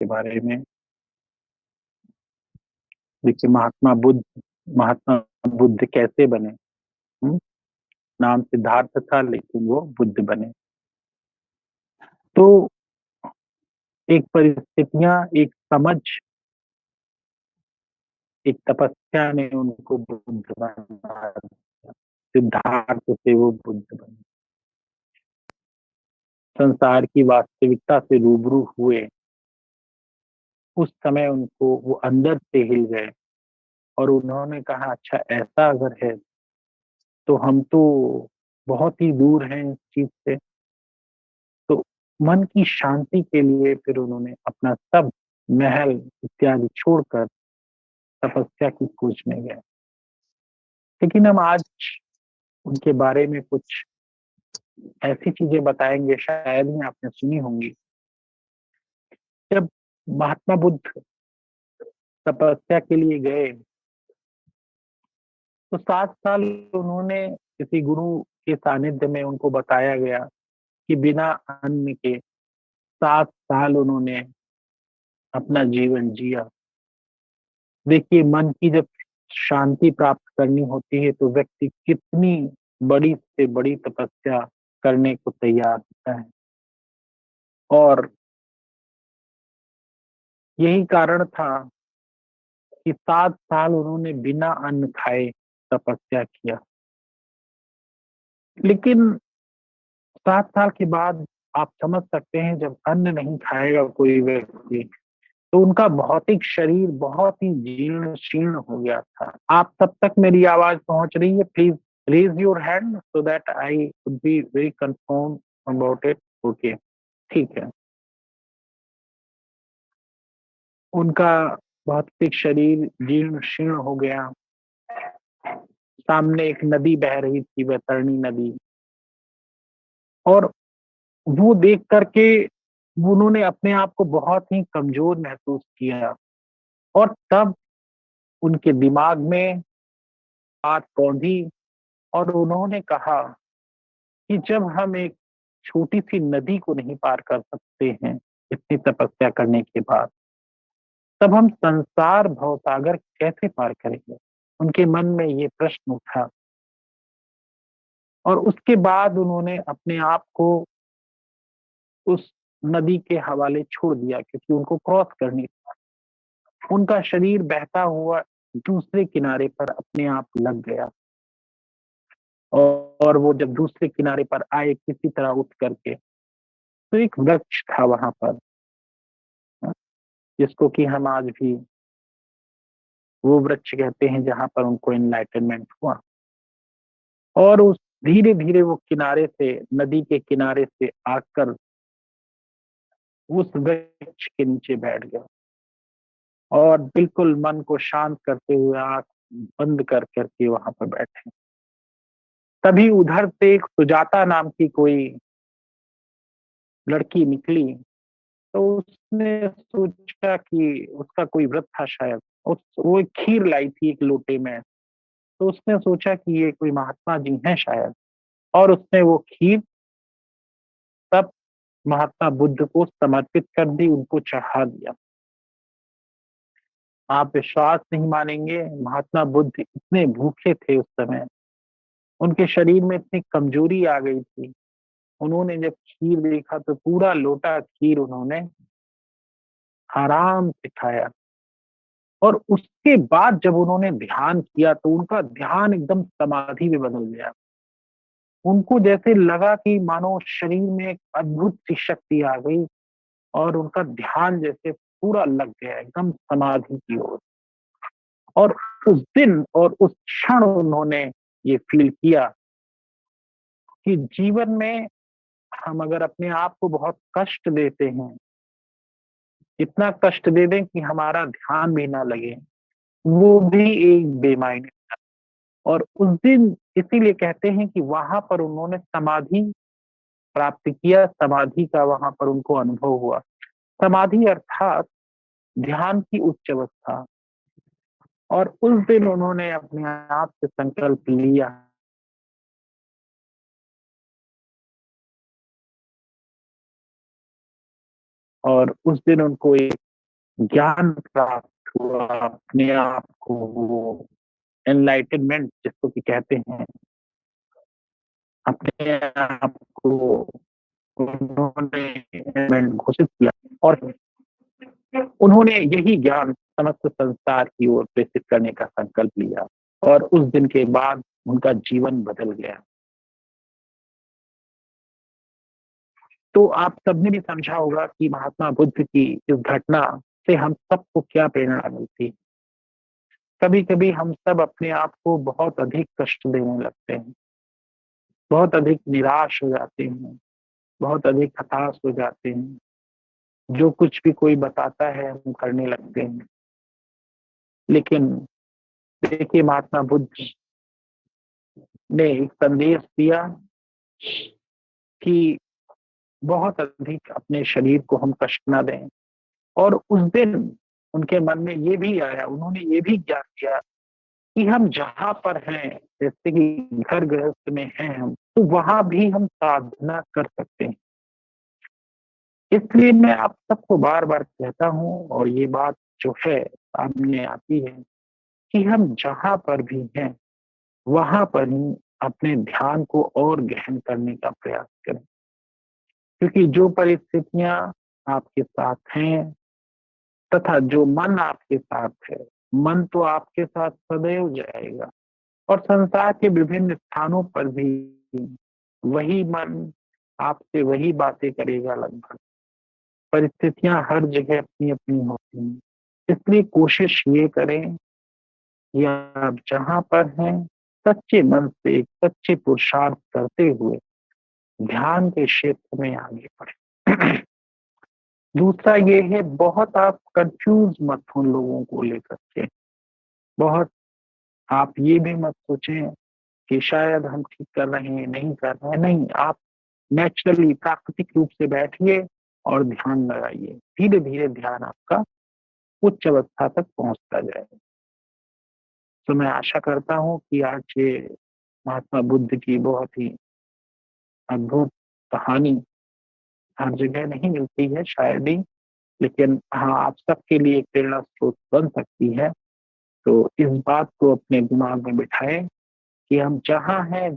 के बारे में। देखिए महात्मा बुद्ध कैसे बने? नाम सिद्धार्थ था लेकिन वो बुद्ध बने। तो एक परिस्थितियां, एक समझ, एक तपस्या ने उनको बुद्ध बना दिया। सिद्धार्थ से वो बुद्ध बने। संसार की वास्तविकता से रूबरू हुए, उस समय उनको वो अंदर से हिल गए और उन्होंने कहा अच्छा ऐसा अगर है तो हम तो बहुत ही दूर हैं इस चीज से। तो मन की शांति के लिए फिर उन्होंने अपना सब महल इत्यादि छोड़कर तपस्या की खोज में गए। लेकिन हम आज उनके बारे में कुछ ऐसी चीजें बताएंगे, शायद ही आपने सुनी होंगी। जब महात्मा बुद्ध तपस्या के लिए गए तो 7 साल उन्होंने किसी गुरु के सानिध्य में उनको बताया गया कि बिना अन्न के 7 साल उन्होंने अपना जीवन जिया। देखिए मन की जब शांति प्राप्त करनी होती है तो व्यक्ति कितनी बड़ी से बड़ी तपस्या करने को तैयार होता है। और यही कारण था कि 7 साल उन्होंने बिना अन्न खाए तपस्या किया। लेकिन 7 साल के बाद आप समझ सकते हैं जब अन्न नहीं खाएगा कोई व्यक्ति तो उनका भौतिक शरीर बहुत ही जीर्ण शीर्ण हो गया था। आप तब तक मेरी आवाज पहुंच रही है? Please raise your hand so that I would be very confirm about it. Okay, ठीक है। उनका भौतिक शरीर जीर्ण शीर्ण हो गया। सामने एक नदी बह रही थी, वैतरणी नदी। और वो देख करके उन्होंने अपने आप को बहुत ही कमजोर महसूस किया। और तब उनके दिमाग में बात पौंधी और उन्होंने कहा कि जब हम एक छोटी सी नदी को नहीं पार कर सकते हैं इतनी तपस्या करने के बाद, तब हम संसार भवसागर कैसे पार करेंगे? उनके मन में ये प्रश्न उठा। और उसके बाद उन्होंने अपने आप को उस नदी के हवाले छोड़ दिया क्योंकि उनको क्रॉस करनी थी। उनका शरीर बहता हुआ दूसरे किनारे पर अपने आप लग गया। और वो जब दूसरे किनारे पर आए किसी तरह उठ करके, तो एक वृक्ष था वहां पर, जिसको कि हम आज भी वो वृक्ष कहते हैं जहां पर उनको एनलाइटनमेंट हुआ। और उस धीरे धीरे वो किनारे से, नदी के किनारे से आकर उस वृक्ष के नीचे बैठ गया और बिल्कुल मन को शांत करते हुए आंख बंद कर करके वहां पर बैठे। तभी उधर से एक सुजाता नाम की कोई लड़की निकली। तो उसने सोचा कि उसका कोई व्रत था शायद। वो एक खीर लाई थी एक लोटे में। तो उसने सोचा कि ये कोई महात्मा जी हैं शायद, और उसने वो खीर तब महात्मा बुद्ध को समर्पित कर दी, उनको चढ़ा दिया। आप विश्वास नहीं मानेंगे, महात्मा बुद्ध इतने भूखे थे उस समय, उनके शरीर में इतनी कमजोरी आ गई थी। उन्होंने जब खीर देखा तो पूरा लोटा खीर उन्होंने आराम से खाया। और उसके बाद जब उन्होंने ध्यान किया तो उनका ध्यान एकदम समाधि में बदल गया। उनको जैसे लगा कि मानो शरीर में एक अद्भुत सी शक्ति आ गई और उनका ध्यान जैसे पूरा लग गया एकदम समाधि की ओर। और उस दिन और उस क्षण उन्होंने ये फील किया कि जीवन में हम अगर अपने आप को बहुत कष्ट देते हैं, इतना कष्ट दे दें कि हमारा ध्यान भी ना लगे, वो भी एक बेमायने। और उस दिन इसीलिए कहते हैं कि वहां पर उन्होंने समाधि प्राप्त किया, समाधि का वहां पर उनको अनुभव हुआ। समाधि अर्थात ध्यान की उच्च अवस्था। और उस दिन उन्होंने अपने आप से संकल्प लिया और उस दिन उनको एक ज्ञान प्राप्त हुआ, अपने आप को वो एनलाइटनमेंट जिसको कि कहते हैं, अपने आप को उन्होंने एनलाइटमेंट घोषित किया और उन्होंने यही ज्ञान समस्त संसार की ओर प्रेषित करने का संकल्प लिया और उस दिन के बाद उनका जीवन बदल गया। तो आप सबने भी समझा होगा कि महात्मा बुद्ध की इस घटना से हम सबको क्या प्रेरणा मिलती। कभी कभी हम सब अपने आप को बहुत अधिक कष्ट देने लगते हैं, बहुत अधिक निराश हो जाते हैं, बहुत अधिक हताश हो जाते हैं, जो कुछ भी कोई बताता है हम करने लगते हैं। लेकिन देखिए, महात्मा बुद्ध ने एक संदेश दिया कि बहुत अधिक अपने शरीर को हम कष्ट ना दें। और उस दिन उनके मन में ये भी आया, उन्होंने ये भी ज्ञान किया कि हम जहां पर हैं, जैसे कि घर गृहस्थ में हैं हम, तो वहां भी हम साधना कर सकते हैं। इसलिए मैं आप सबको बार बार कहता हूँ और ये बात जो है सामने आती है कि हम जहां पर भी हैं वहां पर ही अपने ध्यान को और गहन करने का प्रयास करें। क्योंकि जो परिस्थितियां आपके साथ हैं तथा जो मन आपके साथ है, मन तो आपके साथ सदैव जाएगा और संसार के विभिन्न स्थानों पर भी वही मन आपसे वही बातें करेगा लगभग। परिस्थितियां हर जगह अपनी अपनी होती हैं। इसलिए कोशिश ये करें कि आप जहां पर हैं सच्चे मन से एक सच्चे पुरुषार्थ करते हुए ध्यान के क्षेत्र में आगे बढ़े। दूसरा ये है, बहुत आप कंफ्यूज मत हो लोगों को लेकर के। बहुत आप ये भी मत सोचें कि शायद हम ठीक कर रहे हैं, नहीं कर रहे हैं। नहीं, आप नेचुरली प्राकृतिक रूप से बैठिए और ध्यान लगाइए। धीरे धीरे ध्यान आपका उच्च अवस्था तक पहुंचता जाएगा। तो मैं आशा करता हूँ कि आज ये महात्मा बुद्ध की बहुत ही अद्भुत कहानी हर जगह नहीं मिलती है शायद ही, लेकिन हाँ, आप सबके लिए एक प्रेरणा स्रोत बन सकती है। तो इस बात को अपने दिमाग में बिठाएं कि हम जहाँ हैं